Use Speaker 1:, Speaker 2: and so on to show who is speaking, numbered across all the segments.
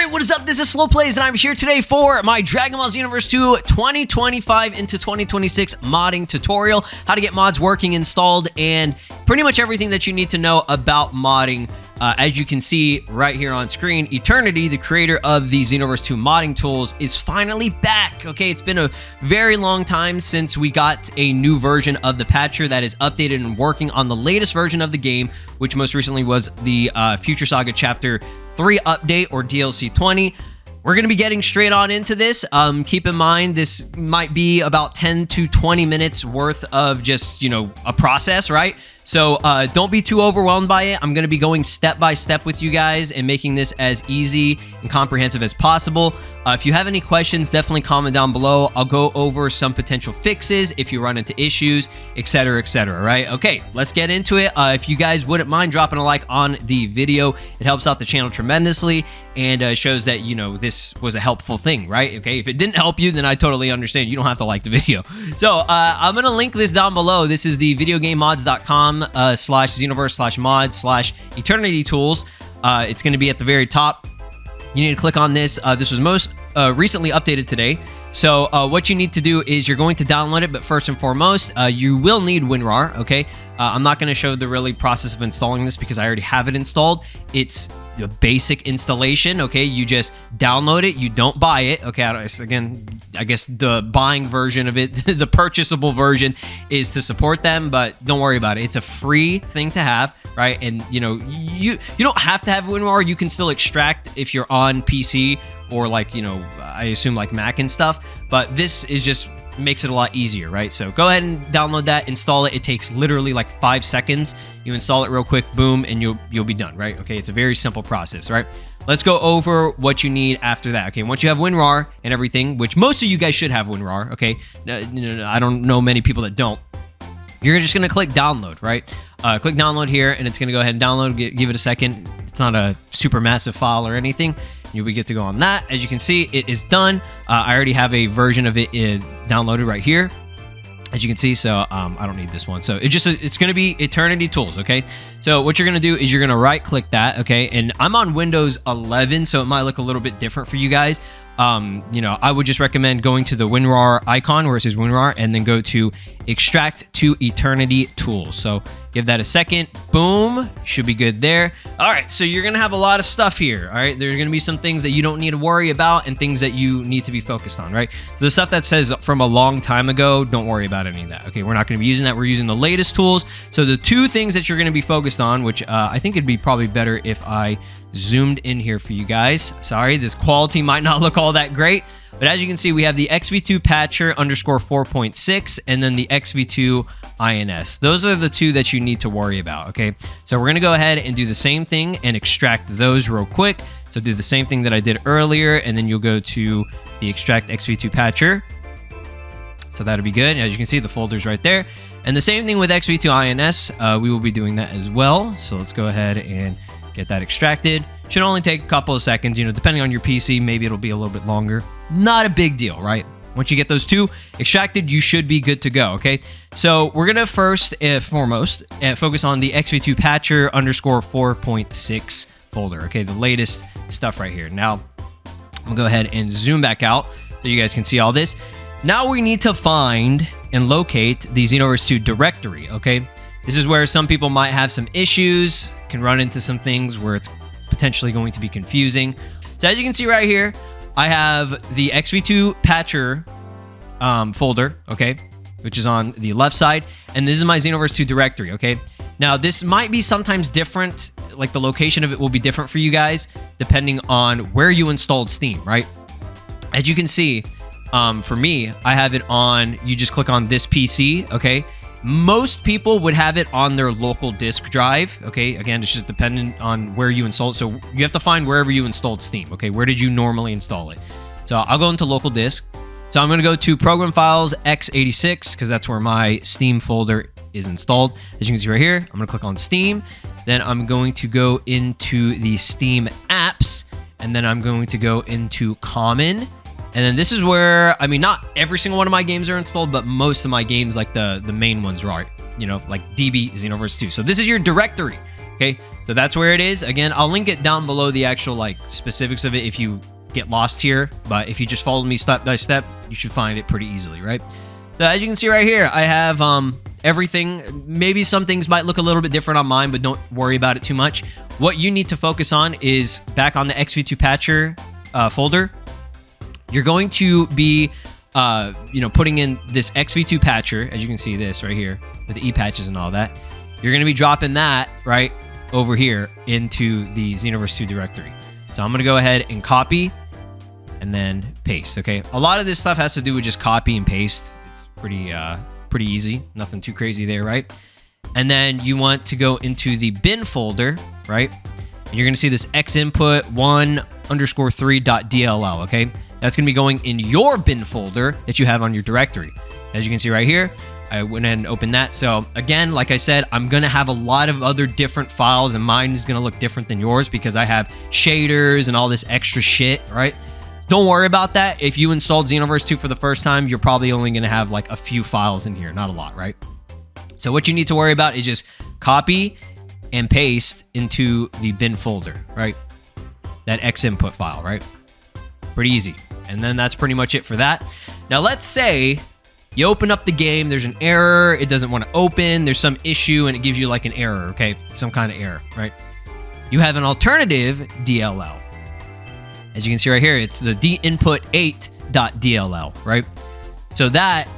Speaker 1: Alright, what is up? This is Slow Plays, and I'm here today for my Dragon Ball Xenoverse 2 2025 into 2026 modding tutorial. How to get mods working, installed, and pretty much everything that you need to know about modding. As you can see right here on screen, Eternity, the creator of the Xenoverse 2 modding tools, is finally back. Okay, it's been a very long time since we got a new version of the patcher that is updated and working on the latest version of the game, which most recently was the Future Saga Chapter 3 update, or DLC 20. We're going to be getting straight on into this. Keep in mind, this might be about 10 to 20 minutes worth of just, a process, right? So don't be too overwhelmed by it. I'm going to be going step by step with you guys and making this as easy and comprehensive as possible. If you have any questions, definitely comment down below. I'll go over some potential fixes if you run into issues, etc., right? Okay, let's get into it. If you guys wouldn't mind dropping a like on the video, it helps out the channel tremendously and shows that, this was a helpful thing, right? Okay, if it didn't help you, then I totally understand. You don't have to like the video. So I'm going to link this down below. This is the videogamemods.com /Xenoverse/mods/Eternity tools. It's going to be at the very top. You need to click on this. This was most recently updated today. So what you need to do is you're going to download it, but first and foremost, you will need Winrar, okay? I'm not going to show the really process of installing this because I already have it installed. It's the basic installation, okay? You just download it. You don't buy it, okay? Again, I guess the buying version of it, the purchasable version, is to support them, but don't worry about it. It's a free thing to have, right? And, you don't have to have Winrar. You can still extract if you're on PC or, I assume, Mac and stuff. But this is just makes it a lot easier, right? So go ahead and download that, install it. It takes literally 5 seconds. You install it real quick, boom, and you'll be done, right? Okay, it's a very simple process, right? Let's go over what you need after that. Okay, once you have Winrar and everything, which most of you guys should have Winrar, okay? I don't know many people that don't. You're just gonna click download, right? Click download here, and it's gonna go ahead and download. Give it a second. It's not a super massive file or anything. You'll be good to go on that. As you can see, it is done. I already have a version of it downloaded right here, as you can see. So I don't need this one. So it's going to be Eternity Tools. Okay. So what you're going to do is you're going to right click that. Okay. And I'm on Windows 11, so it might look a little bit different for you guys. I would just recommend going to the Winrar icon where it says Winrar, and then go to Extract to Eternity Tools. So give that a second. Boom. Should be good there. All right. So you're going to have a lot of stuff here. All right. There's going to be some things that you don't need to worry about and things that you need to be focused on, right? So the stuff that says from a long time ago, don't worry about any of that. Okay. We're not going to be using that. We're using the latest tools. So the two things that you're going to be focused on, which I think it'd be probably better if I zoomed in here for you guys. Sorry, this quality might not look all that great, but as you can see, we have the XV2 patcher _4.6 and then the XV2 INS. Those are the two that you need to worry about, okay? So we're going to go ahead and do the same thing and extract those real quick. So do the same thing that I did earlier, and then you'll go to the extract XV2 patcher. So that'll be good. As you can see, the folder's right there. And the same thing with XV2 INS. We will be doing that as well. So let's go ahead and get that extracted. Should only take a couple of seconds, depending on your PC, maybe it'll be a little bit longer. Not a big deal, right? Once you get those two extracted, you should be good to go, okay? So we're gonna first and foremost focus on the XV2 patcher _4.6 folder, okay? The latest stuff right here. Now, I'm gonna go ahead and zoom back out so you guys can see all this. Now we need to find and locate the Xenoverse 2 directory, okay? This is where some people might have some issues, can run into some things where it's potentially going to be confusing. So as you can see right here, I have the XV2 patcher folder, okay, which is on the left side, and this is my Xenoverse 2 directory, okay? Now, this might be sometimes different, the location of it will be different for you guys, depending on where you installed Steam, right? As you can see, for me, I have it on, you just click on this PC, okay? Most people would have it on their local disk drive, okay? Again, it's just dependent on where you install it. So you have to find wherever you installed Steam, okay? Where did you normally install it? So I'll go into local disk. So I'm going to go to Program Files x86 because that's where my Steam folder is installed. As you can see right here, I'm going to click on Steam. Then I'm going to go into the Steam apps, and then I'm going to go into Common. And then this is where, not every single one of my games are installed, but most of my games, the main ones, right? Like DB Xenoverse 2. So this is your directory, okay? So that's where it is. Again, I'll link it down below, the actual like specifics of it if you get lost here. But if you just follow me step by step, you should find it pretty easily, right? So as you can see right here, I have everything. Maybe some things might look a little bit different on mine, but don't worry about it too much. What you need to focus on is back on the XV2 Patcher folder. You're going to be putting in this XV2 Patcher, as you can see this right here, with the e-patches and all that. You're going to be dropping that right over here into the Xenoverse 2 directory. So I'm going to go ahead and copy and then paste, okay? A lot of this stuff has to do with just copy and paste. It's pretty easy. Nothing too crazy there, right? And then you want to go into the bin folder, right? And you're going to see this xinput 1_3.dll, okay? That's going to be going in your bin folder that you have on your directory. As you can see right here, I went ahead and opened that. So again, like I said, I'm going to have a lot of other different files, and mine is going to look different than yours because I have shaders and all this extra shit, right? Don't worry about that. If you installed Xenoverse 2 for the first time, you're probably only going to have like a few files in here, not a lot, right? So what you need to worry about is just copy and paste into the bin folder, right? That xinput file, right? Pretty easy. And then that's pretty much it for that. Now let's say you open up the game, there's an error, it doesn't want to open, there's some issue, and it gives you like an error, okay? Some kind of error, right? You have an alternative DLL. As you can see right here, it's the dinput8.dll, right? So that,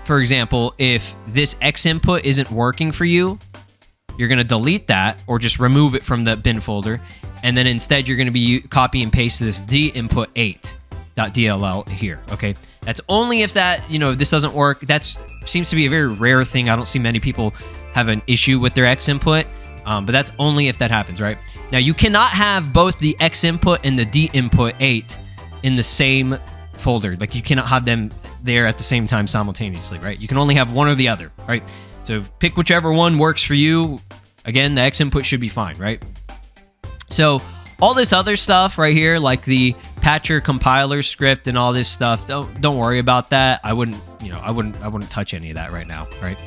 Speaker 1: for example, if this xinput isn't working for you, you're going to delete that or just remove it from the bin folder. And then instead, you're going to be copy and paste this dinput8.dll here, okay? That's only if that, this doesn't work. That seems to be a very rare thing. I don't see many people have an issue with their xinput, but that's only if that happens, right? Now, you cannot have both the xinput and the dinput8 in the same folder. Like, you cannot have them there at the same time simultaneously, right? You can only have one or the other, right? So pick whichever one works for you. Again, the xinput should be fine, right? So all this other stuff right here, like the patcher compiler script and all this stuff, don't worry about that. I wouldn't touch any of that right now, right?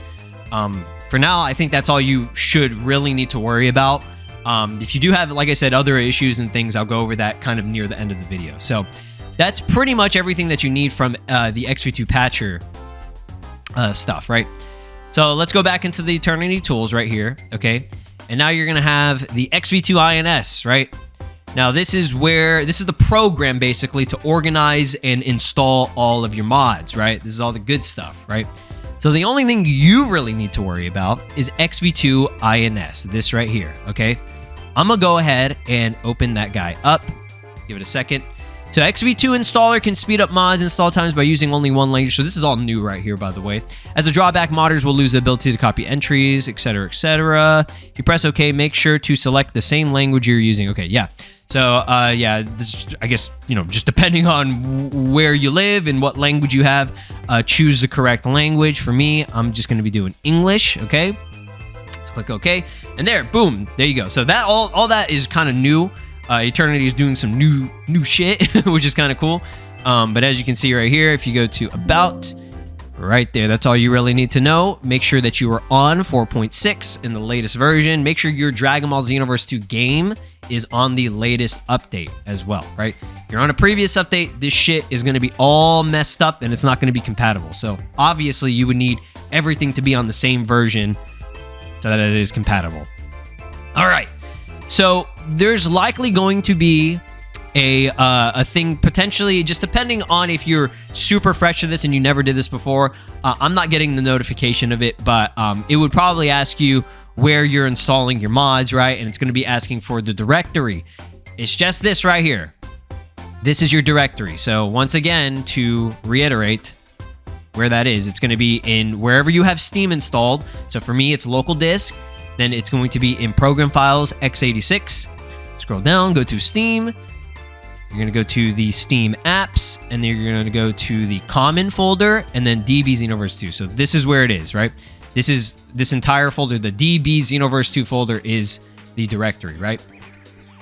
Speaker 1: For now, I think that's all you should really need to worry about. If you do have, like I said, other issues and things, I'll go over that kind of near the end of the video. So that's pretty much everything that you need from the XV2 Patcher stuff, right? So let's go back into the Eternity tools right here, okay? And now you're going to have the XV2 INS, right? Now this is the program basically to organize and install all of your mods, right? This is all the good stuff, right? So the only thing you really need to worry about is XV2 INS, this right here, okay? I'm going to go ahead and open that guy up. Give it a second. So XV2 installer can speed up mods install times by using only one language. So this is all new right here, by the way. As a drawback, modders will lose the ability to copy entries, etc., etc. If you press OK, make sure to select the same language you're using. Okay, yeah. So, yeah, this, I guess, just depending on where you live and what language you have, choose the correct language. For me, I'm just going to be doing English, okay? Let's click OK. And there, boom, there you go. So that all that is kind of new. Eternity is doing some new shit, which is kind of cool. But as you can see right here, if you go to About, right there, that's all you really need to know. Make sure that you are on 4.6 in the latest version. Make sure your Dragon Ball Xenoverse 2 game is on the latest update as well, right? If you're on a previous update, this shit is going to be all messed up and it's not going to be compatible. So obviously you would need everything to be on the same version so that it is compatible. All right. So there's likely going to be a thing potentially, just depending on if you're super fresh to this and you never did this before. I'm not getting the notification of it, but it would probably ask you where you're installing your mods, right? And it's going to be asking for the directory. It's just this right here. This is your directory. So once again, to reiterate where that is, it's going to be in wherever you have Steam installed. So for me, it's local disk. Then it's going to be in program files x86. Scroll down, go to Steam. You're going to go to the Steam apps, and then you're going to go to the common folder, and then DB Xenoverse 2. So this is where it is, right? This entire folder, the DB Xenoverse 2 folder, is the directory, right?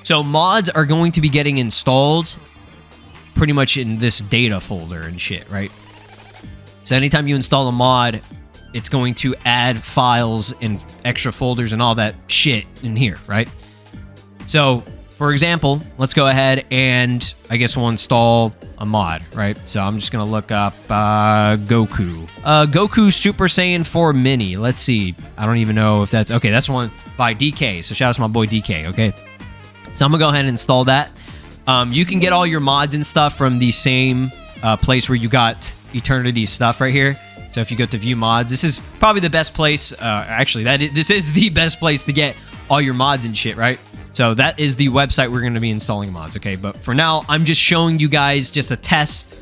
Speaker 1: So mods are going to be getting installed pretty much in this data folder and shit, right? So anytime you install a mod, it's going to add files and extra folders and all that shit in here, right? So, for example, let's go ahead and I guess we'll install a mod, right? So I'm just going to look up Goku. Goku Super Saiyan 4 Mini. Let's see. I don't even know if that's... Okay, that's one by DK. So shout out to my boy DK, okay? So I'm going to go ahead and install that. You can get all your mods and stuff from the same place where you got Eternity's stuff right here. So if you go to view mods, this is probably the best place. Actually, this is the best place to get all your mods and shit, right? So that is the website we're going to be installing mods, okay? But for now, I'm just showing you guys just a test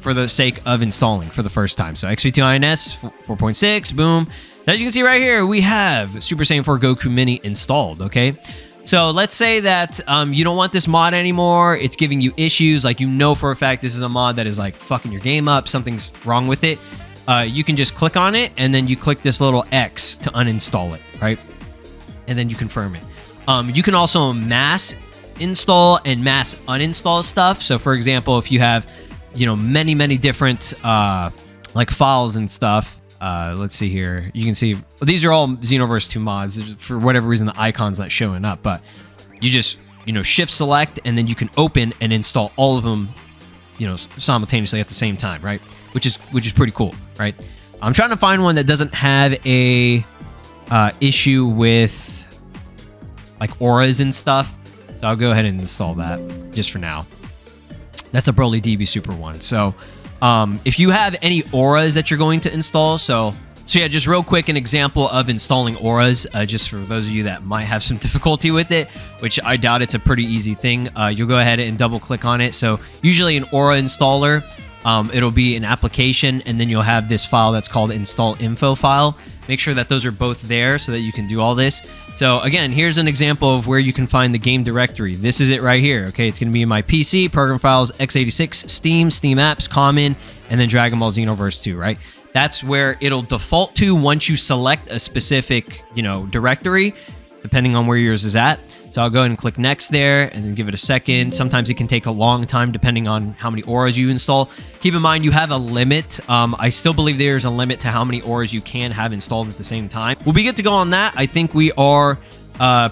Speaker 1: for the sake of installing for the first time. So XV2INS 4.6, boom. As you can see right here, we have Super Saiyan 4 Goku Mini installed, okay? So let's say that you don't want this mod anymore. It's giving you issues. Like, you know for a fact this is a mod that is like fucking your game up. Something's wrong with it. You can just click on it, and then you click this little X to uninstall it, right? And then you confirm it. You can also mass install and mass uninstall stuff. So for example, if you have, you know, many different like files and stuff, let's see here. You can see these are all Xenoverse 2 mods. For whatever reason, the icon's not showing up, but you just, you know, shift select, and then you can open and install all of them, you know, simultaneously at the same time, right? Which is pretty cool, right? I'm trying to find one that doesn't have a issue with like auras and stuff. So I'll go ahead and install that just for now. That's a Broly DB Super one. So if you have any auras that you're going to install, so yeah, just real quick, an example of installing auras, just for those of you that might have some difficulty with it, which I doubt it's a pretty easy thing. You'll go ahead and double click on it. So usually an aura installer, it'll be an application, and then you'll have this file that's called install info file. Make sure that those are both there so that you can do all this. So again, here's an example of where you can find the game directory. This is it right here. Okay, it's going to be in my PC, program files, x86, Steam, Steam apps, common, and then Dragon Ball Xenoverse 2, right? That's where it'll default to once you select a specific, you know, directory, depending on where yours is at. So I'll go ahead and click next there and then give it a second. Sometimes it can take a long time depending on how many auras you install. Keep in mind, you have a limit. I still believe there's a limit to how many auras you can have installed at the same time. We'll be good to go on that. I think we are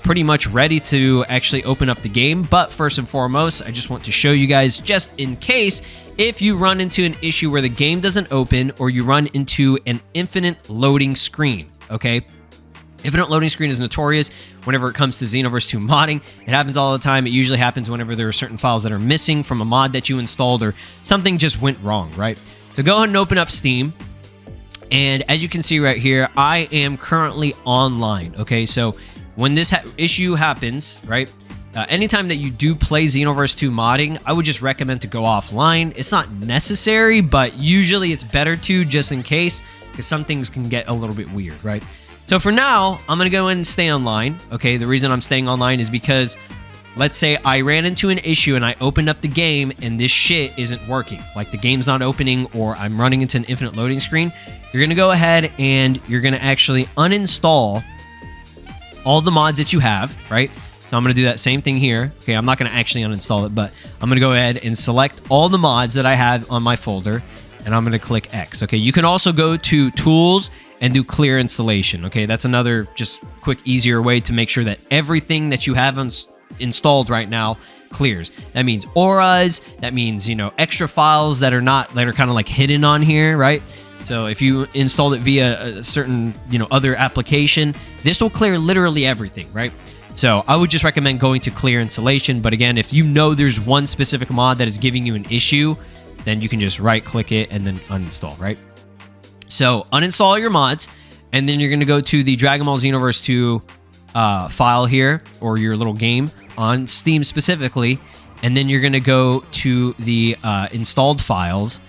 Speaker 1: pretty much ready to actually open up the game. But first and foremost, I just want to show you guys, just in case, if you run into an issue where the game doesn't open or you run into an infinite loading screen, okay? Infinite loading screen is notorious whenever it comes to Xenoverse 2 modding. It happens all the time. It usually happens whenever there are certain files that are missing from a mod that you installed or something just went wrong, right? So go ahead and open up Steam. And as you can see right here, I am currently online, okay? So when this issue happens, right, anytime that you do play Xenoverse 2 modding, I would just recommend to go offline. It's not necessary, but usually it's better to, just in case, because some things can get a little bit weird, right? So for now, I'm going to go in and stay online. Okay, the reason I'm staying online is because, let's say I ran into an issue and I opened up the game and this shit isn't working. Like the game's not opening or I'm running into an infinite loading screen. You're going to go ahead and you're going to actually uninstall all the mods that you have, right? So I'm going to do that same thing here. Okay, I'm not going to actually uninstall it, but I'm going to go ahead and select all the mods that I have on my folder, and I'm going to click X. Okay, you can also go to Tools and do Clear Installation. Okay, that's another just quick, easier way to make sure that everything that you have installed right now clears. That means auras, that means, you know, extra files that are kind of like hidden on here, right? So if you installed it via a certain, you know, other application, this will clear literally everything, right? So I would just recommend going to Clear Installation. But again, if you know there's one specific mod that is giving you an issue, then you can just right click it and then uninstall, right? So uninstall all your mods, and then you're going to go to the Dragon Ball Xenoverse 2 file here, or your little game on Steam specifically, and then you're going to go to the installed files,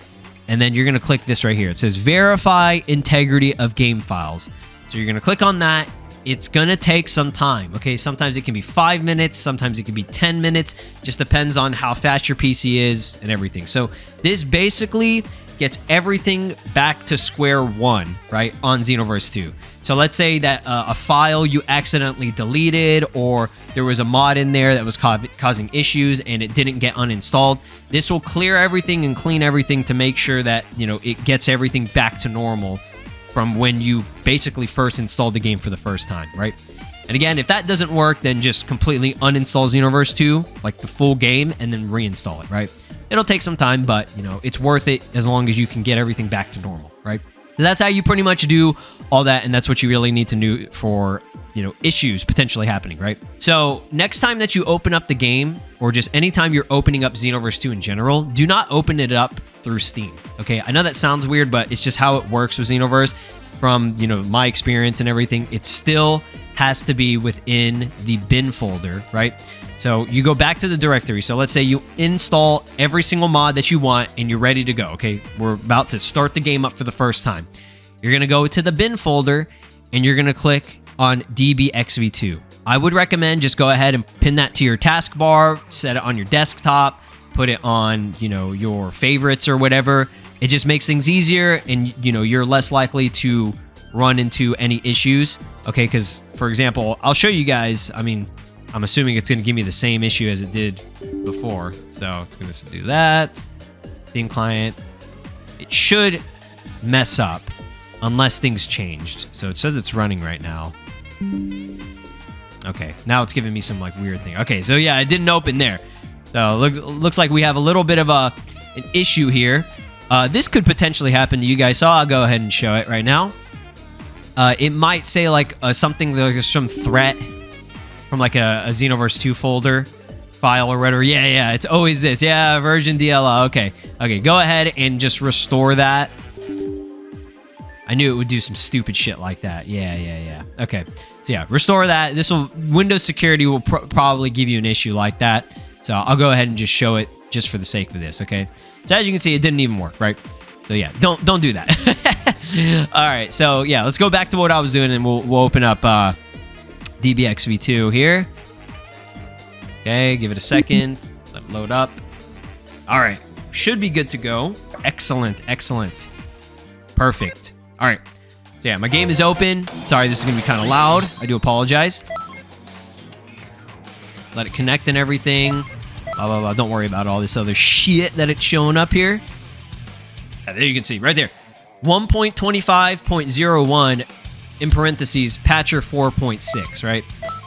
Speaker 1: and then you're going to click this right here. It says Verify Integrity of Game Files. So you're going to click on that. It's going to take some time, okay? Sometimes it can be 5 minutes, sometimes it can be 10 minutes. Just depends on how fast your PC is and everything. So this basically gets everything back to square one, right, on Xenoverse 2. So let's say that a file you accidentally deleted, or there was a mod in there that was causing issues and it didn't get uninstalled. This will clear everything and clean everything to make sure that, you know, it gets everything back to normal from when you basically first installed the game for the first time, right? And again, if that doesn't work, then just completely uninstall Xenoverse 2, like the full game, and then reinstall it, right? It'll take some time, but, you know, it's worth it as long as you can get everything back to normal, right? So that's how you pretty much do all that, and that's what you really need to do for, you know, issues potentially happening, right? So next time that you open up the game, or just anytime you're opening up Xenoverse 2 in general, do not open it up through Steam, okay? I know that sounds weird, but it's just how it works with Xenoverse. From, you know, my experience and everything, it still has to be within the bin folder, right? So you go back to the directory. So let's say you install every single mod that you want and you're ready to go, okay? We're about to start the game up for the first time. You're going to go to the bin folder and you're going to click on DB XV2. I would recommend just go ahead and pin that to your taskbar, set it on your desktop, put it on, you know, your favorites or whatever. It just makes things easier, and, you know, you're less likely to run into any issues, okay? Because, for example, I'll show you guys. I mean, I'm assuming it's going to give me the same issue as it did before. So it's going to do that. Steam client. It should mess up unless things changed. So it says it's running right now. Okay, now it's giving me some, like, weird thing. Okay, so yeah, it didn't open there. So looks like we have a little bit of an issue here. This could potentially happen to you guys, so I'll go ahead and show it right now. It might say like something, like some threat from like a Xenoverse 2 folder file or whatever. Yeah, it's always this. Yeah, version DLL. Okay, go ahead and just restore that. I knew it would do some stupid shit like that. Yeah. Okay, so yeah, restore that. Windows security will probably give you an issue like that. So I'll go ahead and just show it just for the sake of this, okay? So as you can see, it didn't even work, right? So yeah, don't do that. All right, so yeah, let's go back to what I was doing, and we'll open up DB XV2 here. Okay, give it a second. Let it load up. All right, should be good to go. Excellent. Perfect. All right, so yeah, my game is open. Sorry, this is gonna be kind of loud. I do apologize. Let it connect and everything. Blah, blah, blah. Don't worry about all this other shit that it's showing up here. Yeah, there you can see, right there. 1.25.01 in parentheses, patcher 4.6, right?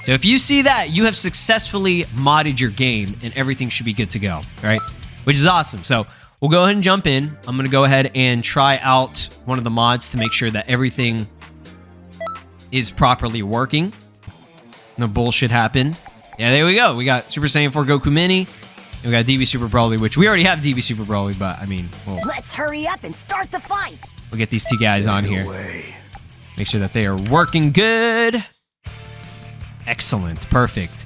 Speaker 1: So if you see that, you have successfully modded your game and everything should be good to go, right? Which is awesome. So we'll go ahead and jump in. I'm going to go ahead and try out one of the mods to make sure that everything is properly working. No bullshit happen. Yeah, there we go. We got Super Saiyan 4 Goku Mini. And we got DB Super Broly, which we already have DB Super Broly, but I mean,
Speaker 2: let's hurry up and start the fight.
Speaker 1: We'll get these two guys on here. Make sure that they are working good. Excellent. Perfect.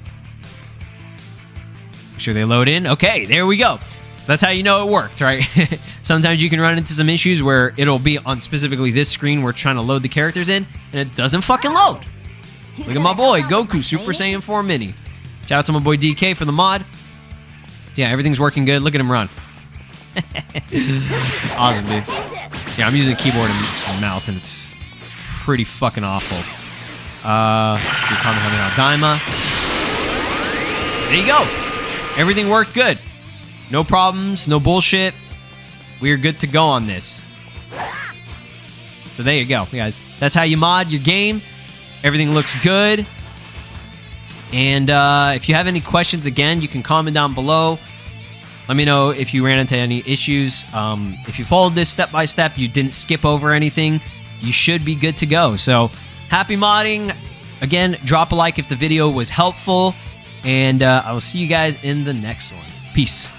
Speaker 1: Make sure they load in. Okay, there we go. That's how you know it worked, right? Sometimes you can run into some issues where it'll be on specifically this screen where it's trying to load the characters in, and it doesn't fucking load. Look at my boy, Goku, Super Saiyan 4 Mini. Shout out to my boy DK for the mod. Yeah, everything's working good. Look at him run. Awesome, dude. Yeah, I'm using a keyboard and mouse, and it's pretty fucking awful. Daima. There you go. Everything worked good. No problems, no bullshit. We're good to go on this. So there you go, guys. That's how you mod your game. Everything looks good. And if you have any questions, again, you can comment down below. Let me know if you ran into any issues. If you followed this step by step, you didn't skip over anything, you should be good to go. So happy modding. Again, drop a like if the video was helpful. And I will see you guys in the next one. Peace.